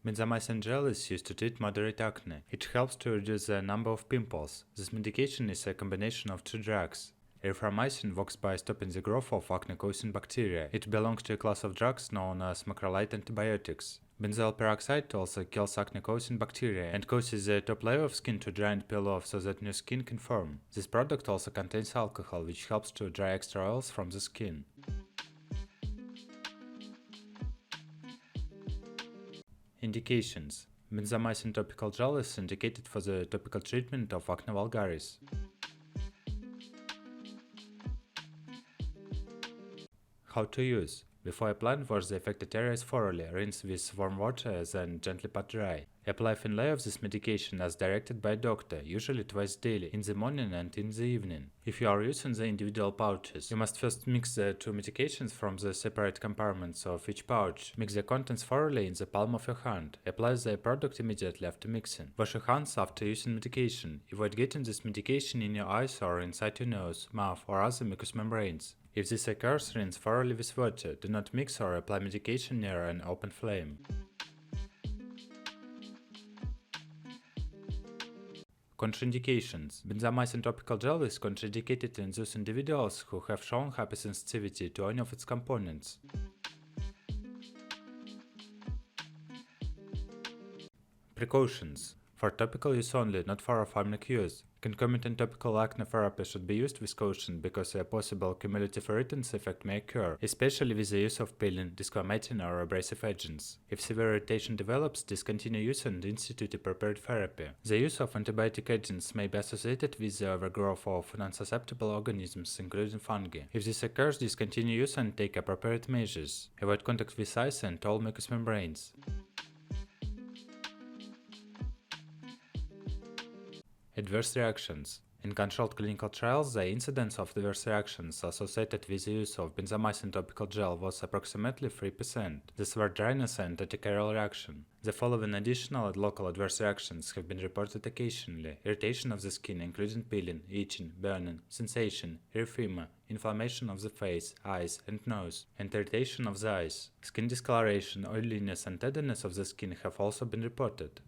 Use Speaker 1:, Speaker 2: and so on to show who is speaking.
Speaker 1: Benzamycin Gel is used to treat moderate acne. It helps to reduce the number of pimples. This medication is a combination of two drugs. Erythromycin works by stopping the growth of acne-causing bacteria. It belongs to a class of drugs known as macrolide antibiotics. Benzoyl peroxide also kills acne-causing bacteria and causes the top layer of skin to dry and peel off so that new skin can form. This product also contains alcohol, which helps to dry extra oils from the skin. Indications: Benzamycin topical gel is indicated for the topical treatment of acne vulgaris. How to use: before applying, wash the affected areas thoroughly, rinse with warm water, then gently pat dry. Apply thin layer of this medication as directed by a doctor, usually twice daily, in the morning and in the evening. If you are using the individual pouches, you must first mix the two medications from the separate compartments of each pouch. Mix the contents thoroughly in the palm of your hand. Apply the product immediately after mixing. Wash your hands after using medication. Avoid getting this medication in your eyes or inside your nose, mouth, or other mucous membranes. If this occurs, rinse thoroughly with water. Do not mix or apply medication near an open flame. Contraindications: Benzamycin topical gel is contraindicated in those individuals who have shown hypersensitivity to any of its components. Precautions: for topical use only, not for ophthalmic use. Concomitant topical acne therapy should be used with caution because a possible cumulative irritants effect may occur, especially with the use of peeling, desquamating, or abrasive agents. If severe irritation develops, discontinue use and institute appropriate therapy. The use of antibiotic agents may be associated with the overgrowth of non-susceptible organisms, including fungi. If this occurs, discontinue use and take appropriate measures. Avoid contact with eyes and all mucous membranes. Adverse reactions: in controlled clinical trials, the incidence of adverse reactions associated with the use of benzamycin topical gel was approximately 3%. These were dryness and urticarial reaction. The following additional and local adverse reactions have been reported occasionally: irritation of the skin, including peeling, itching, burning, sensation, erythema, inflammation of the face, eyes, and nose, and irritation of the eyes. Skin discoloration, oiliness, and tenderness of the skin have also been reported.